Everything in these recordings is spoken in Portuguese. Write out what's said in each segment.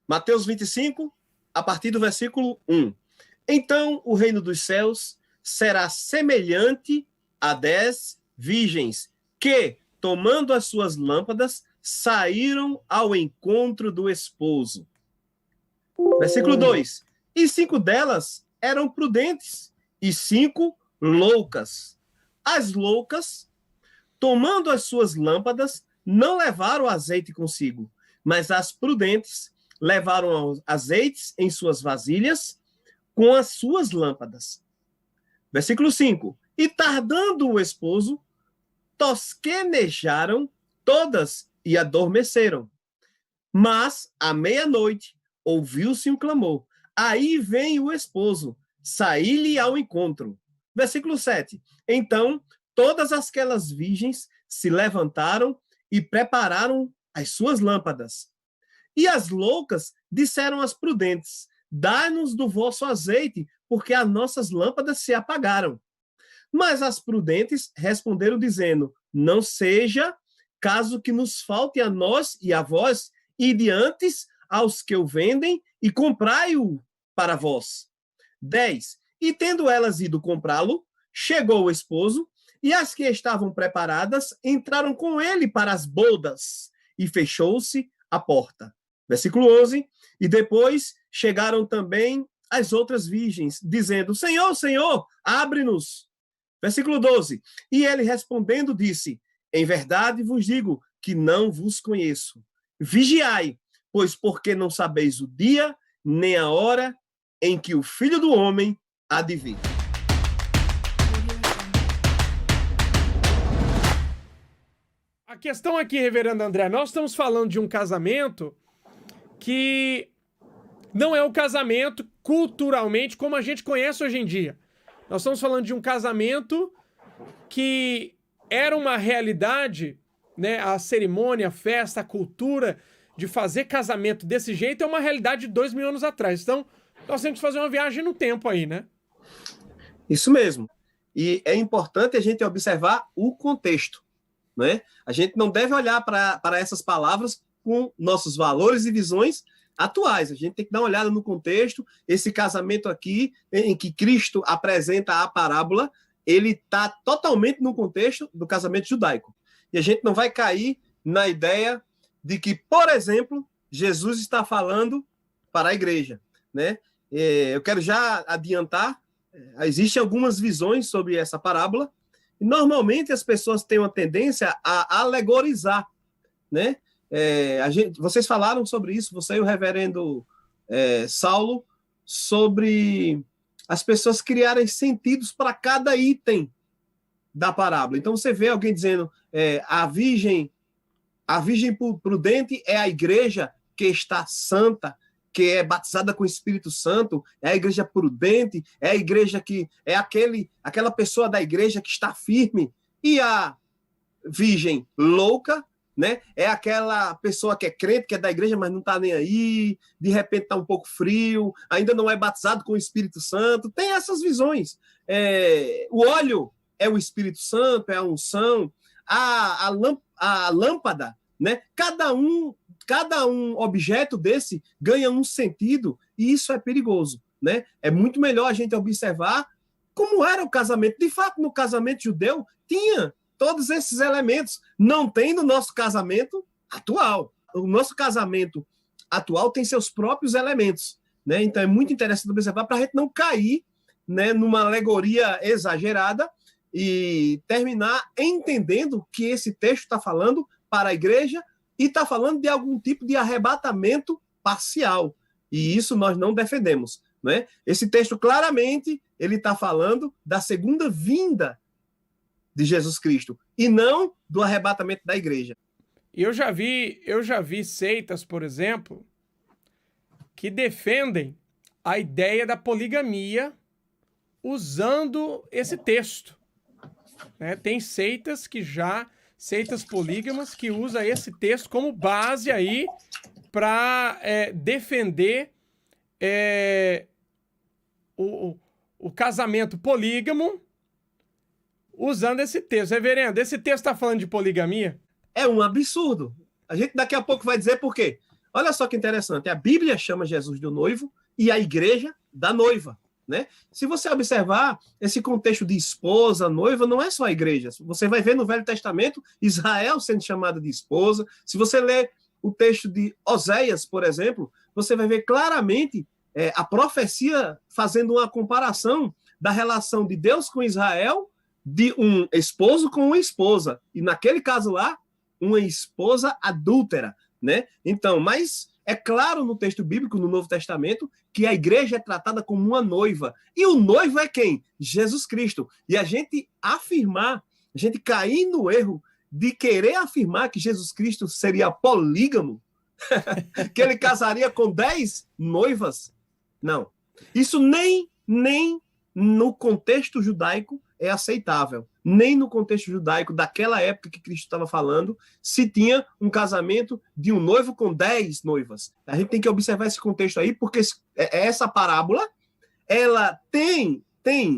Mateus 25, a partir do versículo 1. Então o reino dos céus será semelhante a 10 virgens que, tomando as suas lâmpadas, saíram ao encontro do esposo. Versículo 2. E 5 delas eram prudentes e 5 loucas. As loucas, tomando as suas lâmpadas, não levaram azeite consigo, mas as prudentes levaram azeites em suas vasilhas com as suas lâmpadas. Versículo 5. E tardando o esposo, tosquenejaram todas e adormeceram. Mas, à meia-noite, ouviu-se um clamor. Aí vem o esposo, saí-lhe ao encontro. Versículo 7. Então, todas aquelas virgens se levantaram e prepararam as suas lâmpadas. E as loucas disseram às prudentes: dai-nos do vosso azeite, porque as nossas lâmpadas se apagaram. Mas as prudentes responderam dizendo: não seja caso que nos falte a nós e a vós, ide antes aos que o vendem e comprai-o para vós. 10. E tendo elas ido comprá-lo, chegou o esposo, e as que estavam preparadas entraram com ele para as bodas, e fechou-se a porta. Versículo 11. E depois chegaram também as outras virgens, dizendo: Senhor, Senhor, abre-nos. Versículo 12. E ele respondendo disse: em verdade vos digo que não vos conheço. Vigiai, pois porque não sabeis o dia nem a hora em que o Filho do Homem há de vir. A questão aqui, reverendo André, nós estamos falando de um casamento que não é o casamento culturalmente como a gente conhece hoje em dia. Nós estamos falando de um casamento que era uma realidade, né? A cerimônia, a festa, a cultura de fazer casamento desse jeito é uma realidade de 2000 anos atrás. Então, nós temos que fazer uma viagem no tempo aí, né? Isso mesmo. E é importante a gente observar o contexto, né? A gente não deve olhar para essas palavras com nossos valores e visões atuais. A gente tem que dar uma olhada no contexto. Esse casamento aqui, em que Cristo apresenta a parábola, ele está totalmente no contexto do casamento judaico. E a gente não vai cair na ideia de que, por exemplo, Jesus está falando para a igreja, né? Eu quero já adiantar, existem algumas visões sobre essa parábola, e normalmente as pessoas têm uma tendência a alegorizar, né? Vocês falaram sobre isso, você e o reverendo Saulo, sobre as pessoas criarem sentidos para cada item da parábola. Então você vê alguém dizendo a virgem prudente é a igreja que está santa, que é batizada com o Espírito Santo, é a igreja prudente, é a igreja que é aquela pessoa da igreja que está firme. E a virgem louca, né? É aquela pessoa que é crente, que é da igreja, mas não está nem aí, de repente está um pouco frio, ainda não é batizado com o Espírito Santo. Tem essas visões. O óleo é o Espírito Santo, é a unção, a lâmpada, né? Cada um objeto desse ganha um sentido, e isso é perigoso, né? É muito melhor a gente observar como era o casamento. De fato, no casamento judeu, tinha todos esses elementos. Não tem no nosso casamento atual. O nosso casamento atual tem seus próprios elementos, né? Então é muito interessante observar para a gente não cair, né, numa alegoria exagerada e terminar entendendo que esse texto está falando para a igreja e está falando de algum tipo de arrebatamento parcial. E isso nós não defendemos, né? Esse texto, claramente, ele está falando da segunda vinda de Jesus Cristo, e não do arrebatamento da igreja. Eu já vi seitas, por exemplo, que defendem a ideia da poligamia usando esse texto, né? Tem seitas polígamas que usam esse texto como base aí para defender o casamento polígamo usando esse texto. Reverendo, esse texto está falando de poligamia? É um absurdo. A gente daqui a pouco vai dizer por quê. Olha só que interessante, a Bíblia chama Jesus do noivo e a igreja da noiva, né? Se você observar esse contexto de esposa, noiva, não é só a igreja. Você vai ver no Velho Testamento Israel sendo chamada de esposa. Se você ler o texto de Oséias, por exemplo, você vai ver claramente a profecia fazendo uma comparação da relação de Deus com Israel, de um esposo com uma esposa. E naquele caso lá, uma esposa adúltera, né? Então, mas é claro no texto bíblico, no Novo Testamento, que a igreja é tratada como uma noiva. E o noivo é quem? Jesus Cristo. E a gente cair no erro de querer afirmar que Jesus Cristo seria polígamo, que ele casaria com 10 noivas. Não. Isso nem no contexto judaico é aceitável. Nem no contexto judaico daquela época que Cristo estava falando se tinha um casamento de um noivo com 10 noivas. A gente tem que observar esse contexto aí, porque essa parábola ela tem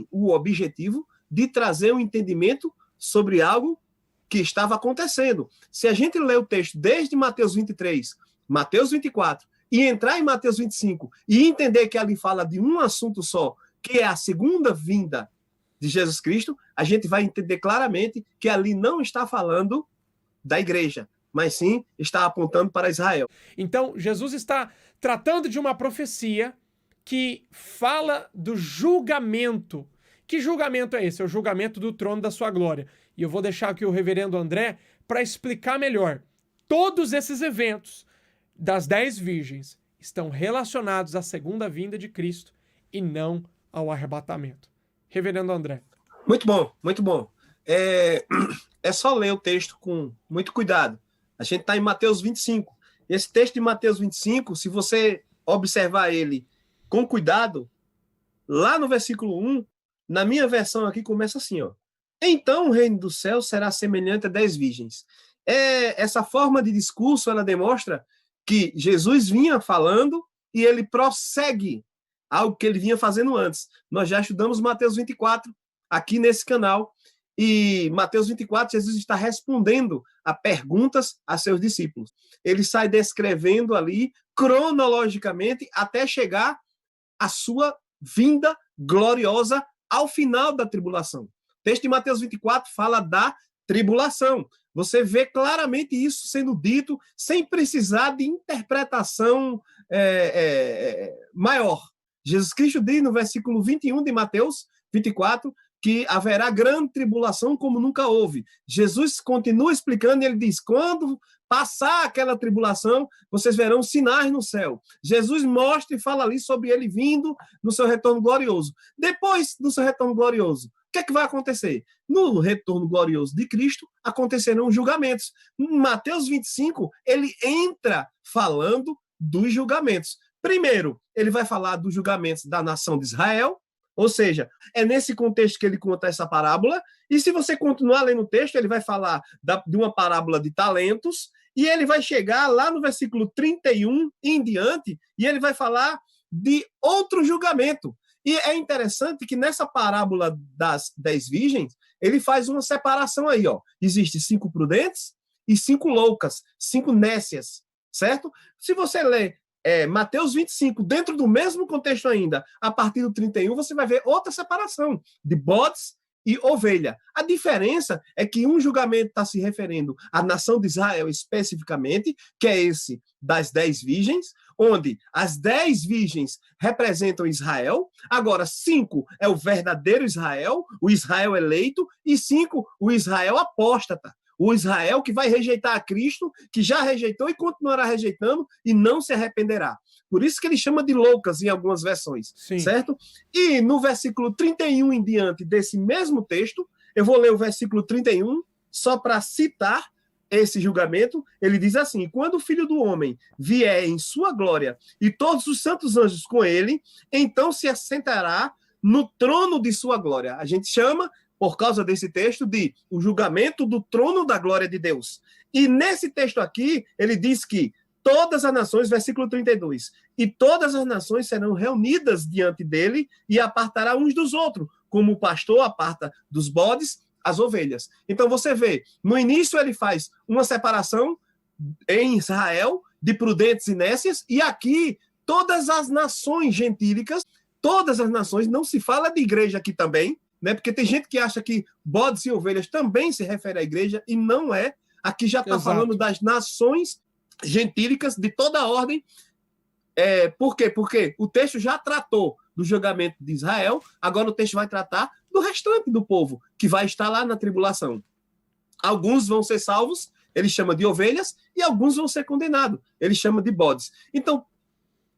o objetivo de trazer um entendimento sobre algo que estava acontecendo. Se a gente ler o texto desde Mateus 23, Mateus 24, e entrar em Mateus 25 e entender que ali fala de um assunto só, que é a segunda vinda de Jesus Cristo, a gente vai entender claramente que ali não está falando da igreja, mas sim está apontando para Israel. Então, Jesus está tratando de uma profecia que fala do julgamento. Que julgamento é esse? É o julgamento do trono da sua glória. E eu vou deixar aqui o reverendo André para explicar melhor. Todos esses eventos das 10 virgens estão relacionados à segunda vinda de Cristo e não ao arrebatamento. Reverendo André. Muito bom, muito bom. É só ler o texto com muito cuidado. A gente está em Mateus 25. Esse texto de Mateus 25, se você observar ele com cuidado, lá no versículo 1, na minha versão aqui começa assim, ó. Então o reino do céu será semelhante a 10 virgens. Essa forma de discurso, ela demonstra que Jesus vinha falando e ele prossegue algo que ele vinha fazendo antes. Nós já estudamos Mateus 24 aqui nesse canal, e Mateus 24, Jesus está respondendo a perguntas a seus discípulos. Ele sai descrevendo ali, cronologicamente, até chegar à sua vinda gloriosa ao final da tribulação. O texto de Mateus 24 fala da tribulação. Você vê claramente isso sendo dito sem precisar de interpretação maior. Jesus Cristo diz no versículo 21 de Mateus 24 que haverá grande tribulação como nunca houve. Jesus continua explicando e ele diz, quando passar aquela tribulação, vocês verão sinais no céu. Jesus mostra e fala ali sobre ele vindo no seu retorno glorioso. Depois do seu retorno glorioso, o que é que vai acontecer? No retorno glorioso de Cristo, acontecerão julgamentos. Em Mateus 25, ele entra falando dos julgamentos. Primeiro, ele vai falar dos julgamentos da nação de Israel, ou seja, é nesse contexto que ele conta essa parábola, e se você continuar lendo o texto, ele vai falar de uma parábola de talentos, e ele vai chegar lá no versículo 31 em diante, e ele vai falar de outro julgamento. E é interessante que nessa parábola das 10 virgens, ele faz uma separação aí, ó. Existem 5 prudentes e 5 loucas, 5 nécias, certo? Se você ler Mateus 25, dentro do mesmo contexto ainda, a partir do 31, você vai ver outra separação de bodes e ovelha. A diferença é que um julgamento está se referindo à nação de Israel especificamente, que é esse das 10 virgens, onde as 10 virgens representam Israel, agora 5 é o verdadeiro Israel, o Israel eleito, e 5 o Israel apóstata. O Israel que vai rejeitar a Cristo, que já rejeitou e continuará rejeitando e não se arrependerá. Por isso que ele chama de loucas em algumas versões, sim, certo? E no versículo 31 em diante desse mesmo texto, eu vou ler o versículo 31, só para citar esse julgamento, ele diz assim, quando o Filho do Homem vier em sua glória e todos os santos anjos com ele, então se assentará no trono de sua glória. A gente chama, por causa desse texto, de o julgamento do trono da glória de Deus. E nesse texto aqui, ele diz que todas as nações, versículo 32, e todas as nações serão reunidas diante dele e apartará uns dos outros, como o pastor aparta dos bodes as ovelhas. Então você vê, no início ele faz uma separação em Israel de prudentes e nécias, e aqui todas as nações gentílicas, todas as nações, não se fala de igreja aqui também, né? Porque tem gente que acha que bodes e ovelhas também se refere à igreja, e não é. Aqui já está falando das nações gentílicas de toda a ordem. Por quê? Porque o texto já tratou do julgamento de Israel, agora o texto vai tratar do restante do povo, que vai estar lá na tribulação. Alguns vão ser salvos, ele chama de ovelhas, e alguns vão ser condenados, ele chama de bodes. Então,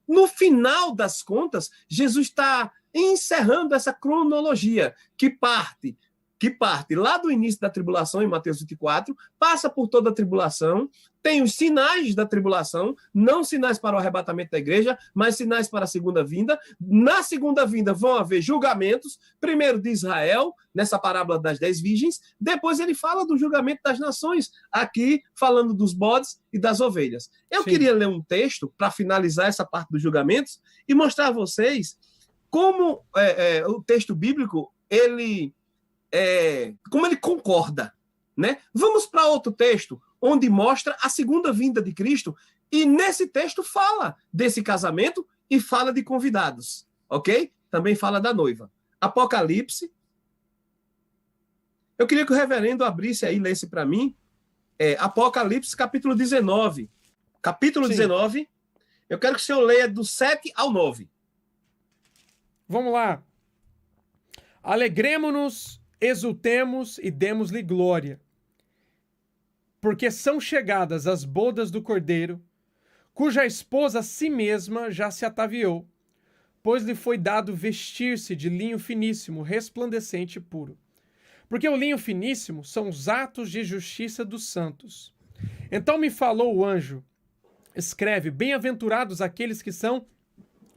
no final das contas, Jesus está encerrando essa cronologia que parte lá do início da tribulação, em Mateus 24, passa por toda a tribulação, tem os sinais da tribulação, não sinais para o arrebatamento da igreja, mas sinais para a segunda vinda. Na segunda vinda vão haver julgamentos, primeiro de Israel, nessa parábola das 10 virgens, depois ele fala do julgamento das nações, aqui falando dos bodes e das ovelhas. Eu queria ler um texto para finalizar essa parte dos julgamentos e mostrar a vocês como o texto bíblico, como ele concorda, né? Vamos para outro texto, onde mostra a segunda vinda de Cristo, e nesse texto fala desse casamento e fala de convidados, ok? Também fala da noiva. Apocalipse. Eu queria que o reverendo abrisse aí, lesse para mim, Apocalipse, capítulo 19. Capítulo 19, eu quero que o senhor leia do 7 ao 9. Vamos lá. Alegremo-nos, exultemos e demos-lhe glória, porque são chegadas as bodas do Cordeiro, cuja esposa a si mesma já se ataviou, pois lhe foi dado vestir-se de linho finíssimo, resplandecente e puro. Porque o linho finíssimo são os atos de justiça dos santos. Então me falou o anjo, escreve, bem-aventurados aqueles que são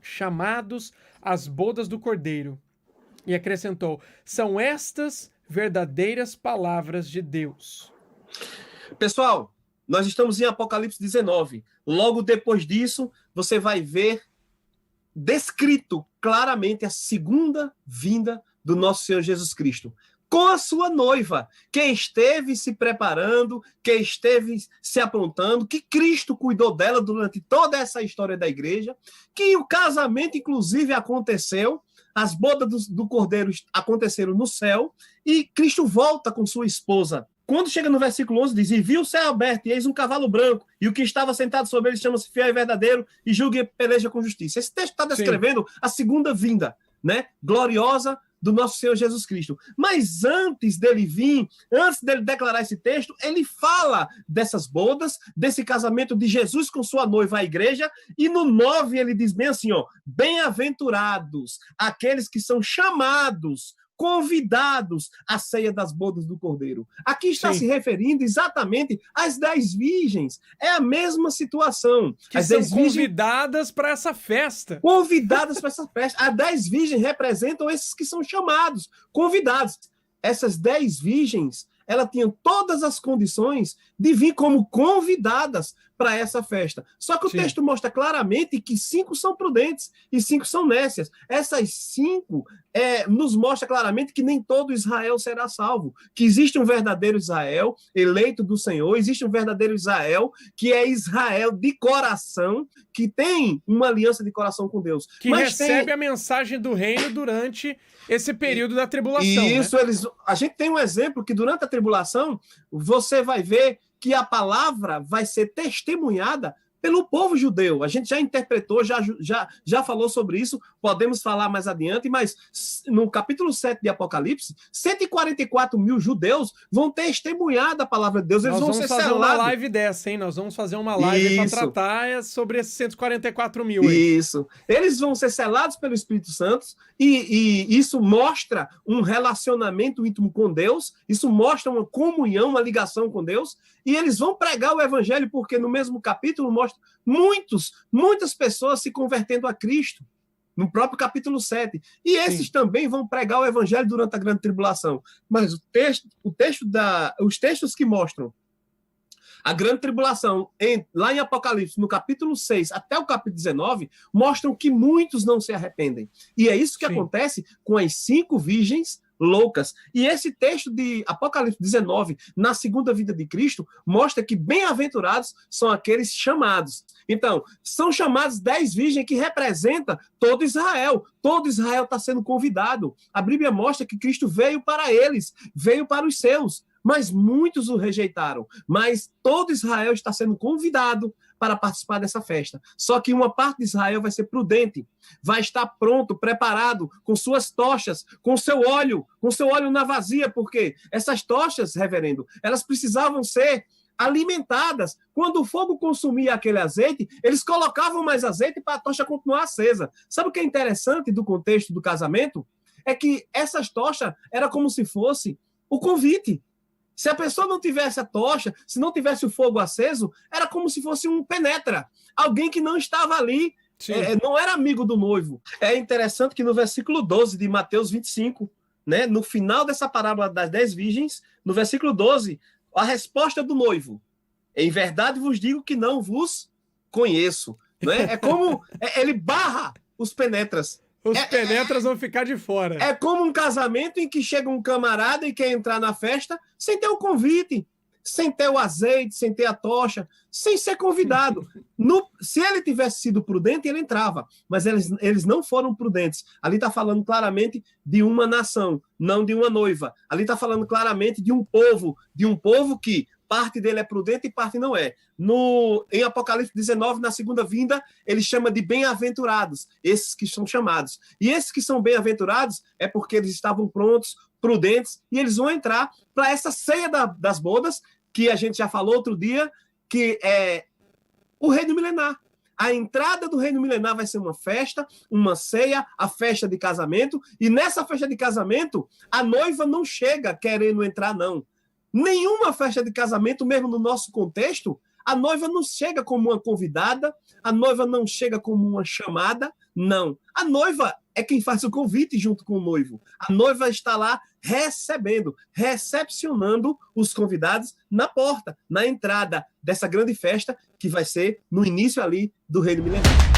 chamados às bodas do Cordeiro. E acrescentou, são estas verdadeiras palavras de Deus. Pessoal, nós estamos em Apocalipse 19. Logo depois disso, você vai ver descrito claramente a segunda vinda do nosso Senhor Jesus Cristo, com a sua noiva, que esteve se preparando, que esteve se aprontando, que Cristo cuidou dela durante toda essa história da igreja, que o casamento, inclusive, aconteceu, as bodas do Cordeiro aconteceram no céu, e Cristo volta com sua esposa. Quando chega no versículo 11, diz, e viu o céu aberto, e eis um cavalo branco, e o que estava sentado sobre ele chama-se fiel e verdadeiro, e julga e peleja com justiça. Esse texto está descrevendo a segunda vinda, né, gloriosa do nosso Senhor Jesus Cristo. Mas antes dele vir, antes dele declarar esse texto, ele fala dessas bodas, desse casamento de Jesus com sua noiva, a igreja, e no 9 ele diz bem assim, bem-aventurados aqueles que são chamados, convidados à ceia das bodas do Cordeiro. Aqui está se referindo exatamente às 10 virgens. É a mesma situação. Que são convidadas para essa festa. Convidadas para essa festa. As 10 virgens representam esses que são chamados, convidados. Essas 10 virgens, elas tinham todas as condições de vir como convidadas para essa festa. Só que o texto mostra claramente que 5 são prudentes e 5 são nécias. Essas 5 nos mostra claramente que nem todo Israel será salvo. Que existe um verdadeiro Israel, eleito do Senhor, existe um verdadeiro Israel, que é Israel de coração, que tem uma aliança de coração com Deus. Que recebe a mensagem do reino durante esse período da tribulação. Isso, né? A gente tem um exemplo que durante a tribulação, você vai ver que a palavra vai ser testemunhada pelo povo judeu. A gente já interpretou, já falou sobre isso, podemos falar mais adiante, mas no capítulo 7 de Apocalipse, 144 mil judeus vão testemunhar da palavra de Deus. Eles vão ser selados. Nós vamos fazer uma live dessa, hein? Nós vamos fazer uma live para tratar sobre esses 144 mil. Aí. Isso. Eles vão ser selados pelo Espírito Santo e isso mostra um relacionamento íntimo com Deus, isso mostra uma comunhão, uma ligação com Deus, e eles vão pregar o evangelho, porque no mesmo capítulo mostra muitas pessoas se convertendo a Cristo, no próprio capítulo 7. E esses também vão pregar o evangelho durante a grande tribulação. Mas os textos que mostram a grande tribulação, lá em Apocalipse, no capítulo 6 até o capítulo 19, mostram que muitos não se arrependem. E é isso que acontece com as 5 virgens loucas. E esse texto de Apocalipse 19, na segunda vinda de Cristo, mostra que bem-aventurados são aqueles chamados. Então, são chamados 10 virgens que representam todo Israel. Todo Israel está sendo convidado. A Bíblia mostra que Cristo veio para eles, veio para os seus, mas muitos o rejeitaram. Mas todo Israel está sendo convidado para participar dessa festa. Só que uma parte de Israel vai ser prudente, vai estar pronto, preparado, com suas tochas, com seu óleo na vazia, porque essas tochas, reverendo, elas precisavam ser alimentadas. Quando o fogo consumia aquele azeite, eles colocavam mais azeite para a tocha continuar acesa. Sabe o que é interessante do contexto do casamento? É que essas tochas era como se fosse o convite. Se a pessoa não tivesse a tocha, se não tivesse o fogo aceso, era como se fosse um penetra. Alguém que não estava ali, não era amigo do noivo. É interessante que no versículo 12 de Mateus 25, né, no final dessa parábola das 10 virgens, no versículo 12, a resposta do noivo: em verdade vos digo que não vos conheço. Né? É como ele barra os penetras. Os penetras vão ficar de fora. É como um casamento em que chega um camarada e quer entrar na festa sem ter o convite, sem ter o azeite, sem ter a tocha, sem ser convidado. Se ele tivesse sido prudente, ele entrava. Mas eles não foram prudentes. Ali está falando claramente de uma nação, não de uma noiva. Ali está falando claramente de um povo que parte dele é prudente e parte não é. Em Apocalipse 19, na segunda vinda, ele chama de bem-aventurados, esses que são chamados. E esses que são bem-aventurados é porque eles estavam prontos, prudentes, e eles vão entrar para essa ceia das bodas, que a gente já falou outro dia, que é o reino milenar. A entrada do reino milenar vai ser uma festa, uma ceia, a festa de casamento, e nessa festa de casamento, a noiva não chega querendo entrar, não. Nenhuma festa de casamento, mesmo no nosso contexto, a noiva não chega como uma convidada, a noiva não chega como uma chamada, não. A noiva é quem faz o convite junto com o noivo. A noiva está lá recepcionando os convidados na porta, na entrada dessa grande festa que vai ser no início ali do Reino Milenar.